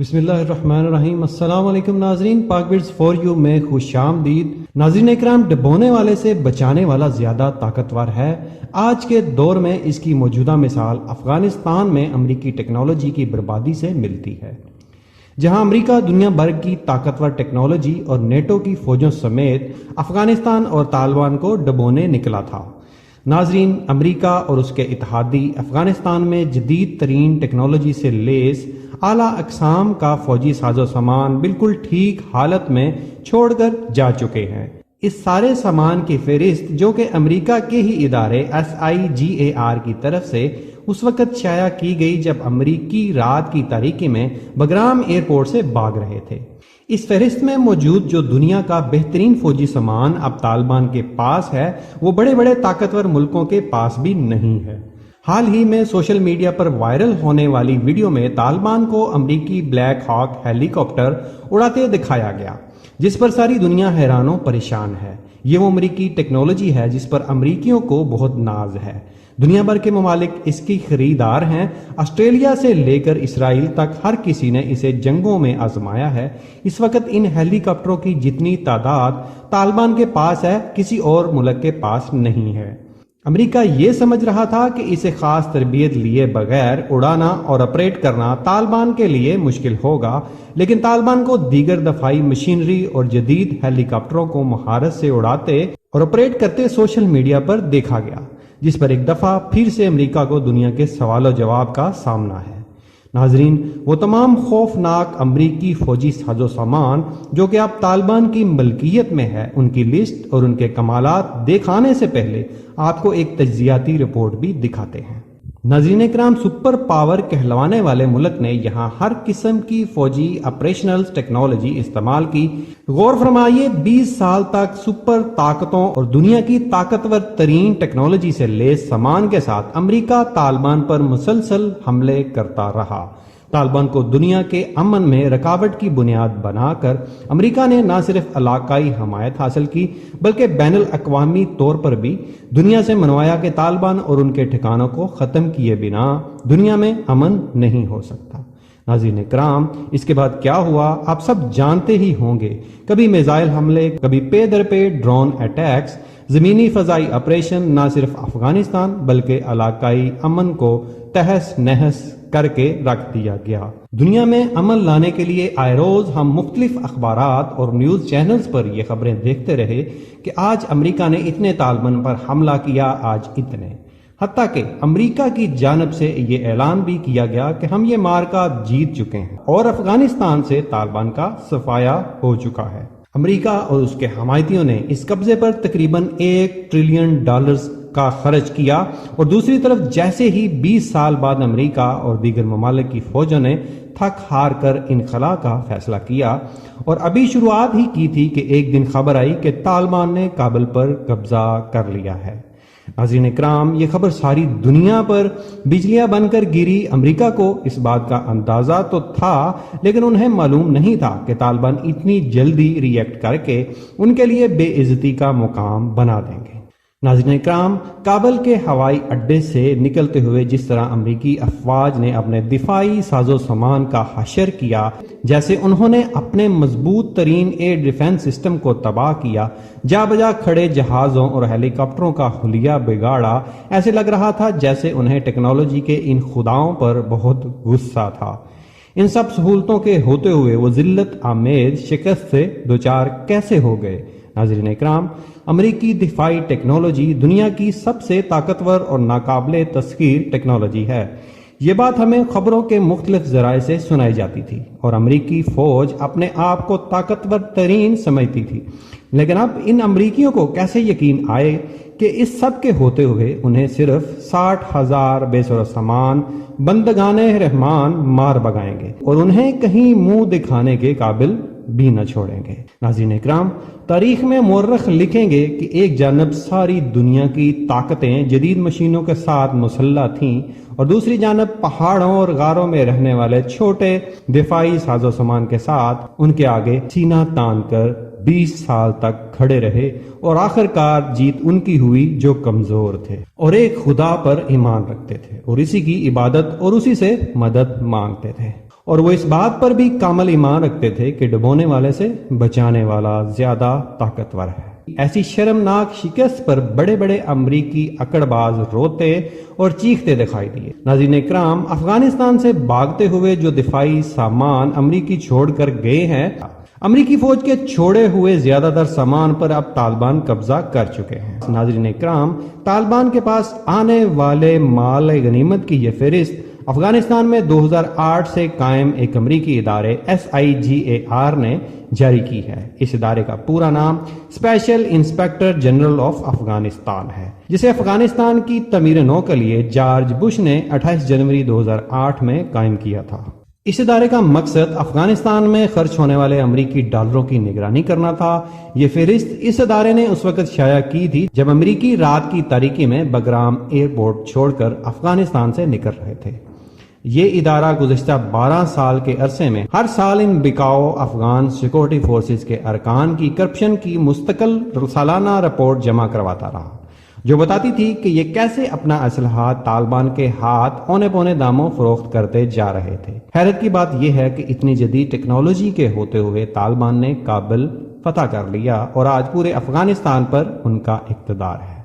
بسم اللہ الرحمن الرحیم۔ السلام علیکم ناظرین، پاک ورڈز فار یو میں خوش آمدید۔ ناظرین اکرام، ڈبونے والے سے بچانے والا زیادہ طاقتور ہے۔ آج کے دور میں اس کی موجودہ مثال افغانستان میں امریکی ٹیکنالوجی کی بربادی سے ملتی ہے، جہاں امریکہ دنیا بھر کی طاقتور ٹیکنالوجی اور نیٹو کی فوجوں سمیت افغانستان اور طالبان کو ڈبونے نکلا تھا۔ ناظرین، امریکہ اور اس کے اتحادی افغانستان میں جدید ترین ٹیکنالوجی سے لیس اعلیٰ اقسام کا فوجی ساز و سامان بالکل ٹھیک حالت میں چھوڑ کر جا چکے ہیں۔ اس سارے سامان کی فہرست، جو کہ امریکہ کے ہی ادارے SIGAR کی طرف سے اس وقت شائع کی گئی جب امریکی رات کی تاریکی میں بگرام ایئرپورٹ سے بھاگ رہے تھے، اس فہرست میں موجود جو دنیا کا بہترین فوجی سامان اب طالبان کے پاس ہے، وہ بڑے بڑے طاقتور ملکوں کے پاس بھی نہیں ہے۔ حال ہی میں سوشل میڈیا پر وائرل ہونے والی ویڈیو میں طالبان کو امریکی بلیک ہاک ہیلی کاپٹر اڑاتے دکھایا گیا، جس پر ساری دنیا حیران و پریشان ہے۔ یہ وہ امریکی ٹیکنالوجی ہے جس پر امریکیوں کو بہت ناز ہے۔ دنیا بھر کے ممالک اس کی خریدار ہیں، آسٹریلیا سے لے کر اسرائیل تک ہر کسی نے اسے جنگوں میں آزمایا ہے۔ اس وقت ان ہیلی کاپٹروں کی جتنی تعداد طالبان کے پاس ہے، کسی اور ملک کے پاس نہیں ہے۔ امریکہ یہ سمجھ رہا تھا کہ اسے خاص تربیت لیے بغیر اڑانا اور آپریٹ کرنا طالبان کے لیے مشکل ہوگا، لیکن طالبان کو دیگر دفاعی مشینری اور جدید ہیلی کاپٹروں کو مہارت سے اڑاتے اور آپریٹ کرتے سوشل میڈیا پر دیکھا گیا، جس پر ایک دفعہ پھر سے امریکہ کو دنیا کے سوال و جواب کا سامنا ہے۔ ناظرین، وہ تمام خوفناک امریکی فوجی ساز و سامان جو کہ اب طالبان کی ملکیت میں ہے، ان کی لسٹ اور ان کے کمالات دکھانے سے پہلے آپ کو ایک تجزیاتی رپورٹ بھی دکھاتے ہیں۔ ناظرین اکرام، سپر پاور کہلوانے والے ملک نے یہاں ہر قسم کی فوجی آپریشنل ٹیکنالوجی استعمال کی۔ غور فرمائیے، 20 سال تک سپر طاقتوں اور دنیا کی طاقتور ترین ٹیکنالوجی سے لیس سامان کے ساتھ امریکہ طالبان پر مسلسل حملے کرتا رہا۔ طالبان کو دنیا کے امن میں رکاوٹ کی بنیاد بنا کر امریکہ نے نہ صرف علاقائی حمایت حاصل کی، بلکہ بین الاقوامی طور پر بھی دنیا سے منوایا کہ طالبان اور ان کے ٹھکانوں کو ختم کیے بنا دنیا میں امن نہیں ہو سکتا۔ ناظرین اکرام، اس کے بعد کیا ہوا آپ سب جانتے ہی ہوں گے۔ کبھی میزائل حملے، کبھی پے در پے ڈرون اٹیکس، زمینی فضائی آپریشن، نہ صرف افغانستان بلکہ علاقائی امن کو تہس نہس کر کے رکھ دیا گیا۔ دنیا میں امن لانے کے لیے آئے روز ہم مختلف اخبارات اور نیوز چینلز پر یہ خبریں دیکھتے رہے کہ آج امریکہ نے اتنے طالبان پر حملہ کیا، آج اتنے، حتیٰ کہ امریکہ کی جانب سے یہ اعلان بھی کیا گیا کہ ہم یہ معرکہ جیت چکے ہیں اور افغانستان سے طالبان کا صفایا ہو چکا ہے۔ امریکہ اور اس کے حمایتیوں نے اس قبضے پر تقریباً $1 ٹریلین کا خرچ کیا، اور دوسری طرف جیسے ہی 20 سال بعد امریکہ اور دیگر ممالک کی فوجوں نے تھک ہار کر انخلا کا فیصلہ کیا اور ابھی شروعات ہی کی تھی کہ ایک دن خبر آئی کہ طالبان نے کابل پر قبضہ کر لیا ہے۔ ناظرین اکرام، یہ خبر ساری دنیا پر بجلیاں بن کر گری۔ امریکہ کو اس بات کا اندازہ تو تھا، لیکن انہیں معلوم نہیں تھا کہ طالبان اتنی جلدی ری ایکٹ کر کے ان کے لیے بے عزتی کا مقام بنا دیں گے۔ ناظرین اکرام، کابل کے ہوائی اڈے سے نکلتے ہوئے جس طرح امریکی افواج نے اپنے دفاعی ساز و سامان کا حشر کیا، جیسے انہوں نے اپنے مضبوط ترین ایئر ڈیفنس سسٹم کو تباہ کیا، جا بجا کھڑے جہازوں اور ہیلی کاپٹروں کا حلیہ بگاڑا، ایسے لگ رہا تھا جیسے انہیں ٹیکنالوجی کے ان خداؤں پر بہت غصہ تھا۔ ان سب سہولتوں کے ہوتے ہوئے وہ ذلت آمیز شکست سے دوچار کیسے ہو گئے؟ ناظرین اکرام، امریکی دفاعی ٹیکنالوجی دنیا کی سب سے طاقتور اور ناقابل تسخیر ٹیکنالوجی ہے۔ یہ بات ہمیں خبروں کے مختلف ذرائع سے سنائی جاتی تھی اور امریکی فوج اپنے آپ کو طاقتور ترین سمجھتی تھی، لیکن اب ان امریکیوں کو کیسے یقین آئے کہ اس سب کے ہوتے ہوئے انہیں صرف 60,000 بے سر و سامان بندگان رحمان مار بگائیں گے اور انہیں کہیں منہ دکھانے کے قابل بھی نہ چھوڑیں گے۔ ناظرین اکرام، تاریخ میں مورخ لکھیں گے کہ ایک جانب ساری دنیا کی طاقتیں جدید مشینوں کے ساتھ مسلح تھیں اور دوسری جانب پہاڑوں اور غاروں میں رہنے والے چھوٹے دفاعی ساز و سامان کے ساتھ ان کے آگے سینہ تان کر 20 سال تک کھڑے رہے، اور آخرکار جیت ان کی ہوئی جو کمزور تھے اور ایک خدا پر ایمان رکھتے تھے اور اسی کی عبادت اور اسی سے مدد مانگتے تھے۔ اور وہ اس بات پر بھی کامل ایمان رکھتے تھے کہ ڈبونے والے سے بچانے والا زیادہ طاقتور ہے۔ ایسی شرمناک شکست پر بڑے بڑے امریکی اکڑ باز روتے اور چیختے دکھائی دیے۔ ناظرین اکرام، افغانستان سے بھاگتے ہوئے جو دفاعی سامان امریکی چھوڑ کر گئے ہیں، امریکی فوج کے چھوڑے ہوئے زیادہ تر سامان پر اب طالبان قبضہ کر چکے ہیں۔ ناظرین اکرام، طالبان کے پاس آنے والے مال غنیمت کی یہ فہرست افغانستان میں 2008 سے قائم ایک امریکی ادارے SIGAR نے جاری کی ہے۔ اس ادارے کا پورا نام special inspector general of Afghanistan ہے، جسے افغانستان کی تعمیر نو کے لیے جارج بش نے 28 جنوری 2008 میں قائم کیا تھا۔ اس ادارے کا مقصد افغانستان میں خرچ ہونے والے امریکی ڈالروں کی نگرانی کرنا تھا۔ یہ فہرست اس ادارے نے اس وقت شائع کی تھی جب امریکی رات کی تاریکی میں بگرام ایئرپورٹ چھوڑ کر افغانستان سے نکل رہے تھے۔ یہ ادارہ گزشتہ 12 سال کے عرصے میں ہر سال ان بکاؤ افغان سیکورٹی فورسز کے ارکان کی کرپشن کی مستقل سالانہ رپورٹ جمع کرواتا رہا، جو بتاتی تھی کہ یہ کیسے اپنا اسلحہ طالبان کے ہاتھ اونے پونے داموں فروخت کرتے جا رہے تھے۔ حیرت کی بات یہ ہے کہ اتنی جدید ٹیکنالوجی کے ہوتے ہوئے طالبان نے کابل فتح کر لیا اور آج پورے افغانستان پر ان کا اقتدار ہے۔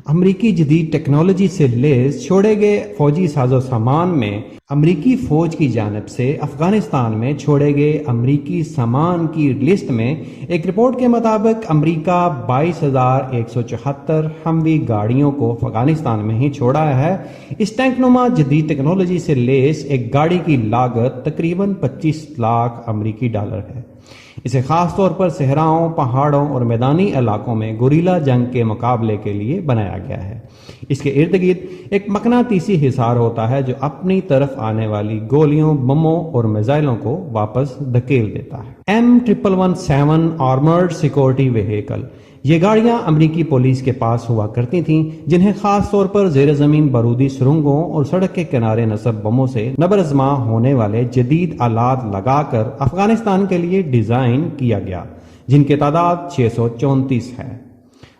امریکی جدید ٹیکنالوجی سے لیس چھوڑے گئے فوجی ساز و سامان میں امریکی فوج کی جانب سے افغانستان میں چھوڑے گئے امریکی سامان کی لسٹ میں ایک رپورٹ کے مطابق امریکہ 22,174 ہموی گاڑیوں کو افغانستان میں ہی چھوڑا ہے۔ اس ٹینک نما جدید ٹیکنالوجی سے لیس ایک گاڑی کی لاگت تقریباً 25 لاکھ امریکی ڈالر ہے۔ اسے خاص طور پر صحراؤں، پہاڑوں اور میدانی علاقوں میں گوریلا جنگ کے مقابلے کے لیے بنایا گیا ہے۔ اس کے ارد گرد ایک مقناطیسی حصار ہوتا ہے جو اپنی طرف آنے والی گولیوں، بموں اور میزائلوں کو واپس دھکیل دیتا ہے۔ M117 آرمرڈ سیکورٹی وہیکل، یہ گاڑیاں امریکی پولیس کے پاس ہوا کرتی تھیں، جنہیں خاص طور پر زیر زمین بارودی سرنگوں اور سڑک کے کنارے نصب بموں سے نبرآزما ہونے والے جدید آلات لگا کر افغانستان کے لیے ڈیزائن کیا گیا، جن کی تعداد 634 ہے۔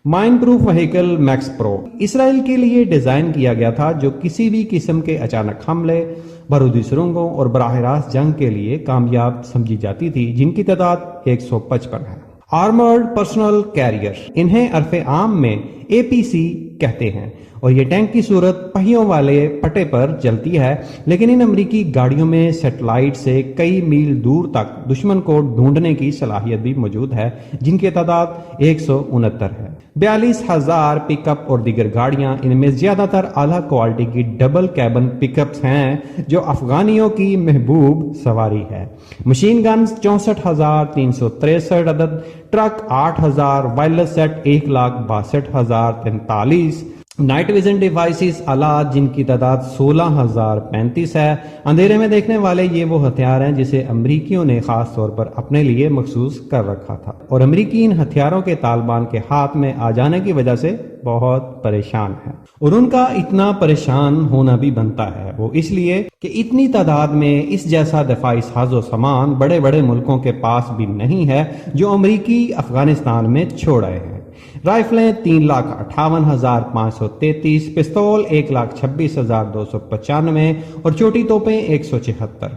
مائن پروف وہیکل میکس پرو اسرائیل کے لیے ڈیزائن کیا گیا تھا، جو کسی بھی قسم کے اچانک حملے، بارودی سرنگوں اور براہ راست جنگ کے لیے کامیاب سمجھی جاتی تھی، جن کی تعداد 155 ہے۔ آرمرڈ پرسنل کیریئر، انہیں عرف عام میں APC کہتے ہیں، اور یہ ٹینک کی صورت پہیوں والے پٹے پر چلتی ہے، لیکن ان امریکی گاڑیوں میں سیٹلائٹ سے کئی میل دور تک دشمن کو ڈھونڈنے کی صلاحیت بھی موجود ہے، جن کی تعداد 169 ہے۔ 42,000 پک اپ اور دیگر گاڑیاں، ان میں زیادہ تر اعلیٰ کوالٹی کی ڈبل کیبن پک اپس ہیں، جو افغانیوں کی محبوب سواری ہے۔ مشین گنز 64,363 عدد، truck 8,000، wireless set 1,62,043، night vision devices آلات جن کی تعداد 16,035 ہے۔ اندھیرے میں دیکھنے والے یہ وہ ہتھیار ہیں جسے امریکیوں نے خاص طور پر اپنے لیے مخصوص کر رکھا تھا، اور امریکی ان ہتھیاروں کے طالبان کے ہاتھ میں آ جانے کی وجہ سے بہت پریشان ہے، اور ان کا اتنا پریشان ہونا بھی بنتا ہے، وہ اس لیے کہ اتنی تعداد میں اس جیسا دفاعی ساز و سامان بڑے بڑے ملکوں کے پاس بھی نہیں ہے جو امریکی افغانستان میں چھوڑ آئے ہیں۔ رائفلیں 3,58,533، پستول 1,26,295 اور چھوٹی توپیں 176۔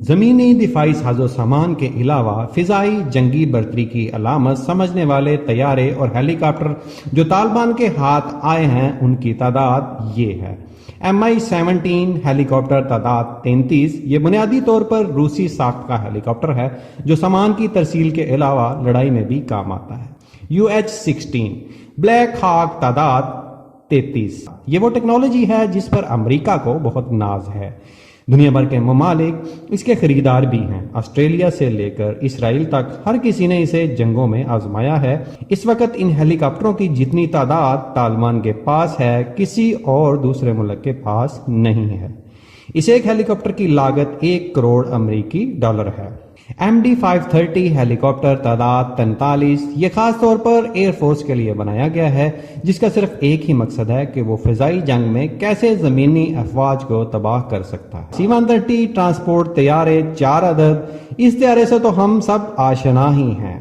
زمینی دفاعی ساز و سامان کے علاوہ فضائی جنگی برتری کی علامت سمجھنے والے طیارے اور ہیلی کاپٹر جو طالبان کے ہاتھ آئے ہیں، ان کی تعداد یہ ہے۔ Mi-17 ہیلی کاپٹر، تعداد 33۔ یہ بنیادی طور پر روسی ساخت کا ہیلی کاپٹر ہے جو سامان کی ترسیل کے علاوہ لڑائی میں بھی کام آتا ہے۔ UH-16 بلیک ہاک، تعداد 33۔ یہ وہ ٹیکنالوجی ہے جس پر امریکہ کو بہت ناز ہے۔ دنیا بھر کے ممالک اس کے خریدار بھی ہیں، آسٹریلیا سے لے کر اسرائیل تک ہر کسی نے اسے جنگوں میں آزمایا ہے۔ اس وقت ان ہیلی کاپٹروں کی جتنی تعداد طالبان کے پاس ہے، کسی اور دوسرے ملک کے پاس نہیں ہے۔ اس ایک ہیلی کاپٹر کی لاگت 1 کروڑ امریکی ڈالر ہے۔ MD-530 ہیلی کاپٹر، تعداد 43۔ یہ خاص طور پر ایئر فورس کے لیے بنایا گیا ہے، جس کا صرف ایک ہی مقصد ہے کہ وہ فضائی جنگ میں کیسے زمینی افواج کو تباہ کر سکتا ہے۔ C-130 ٹرانسپورٹ طیارے 4 عدد، اس طیارے سے تو ہم سب آشنا ہی ہیں۔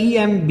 EMB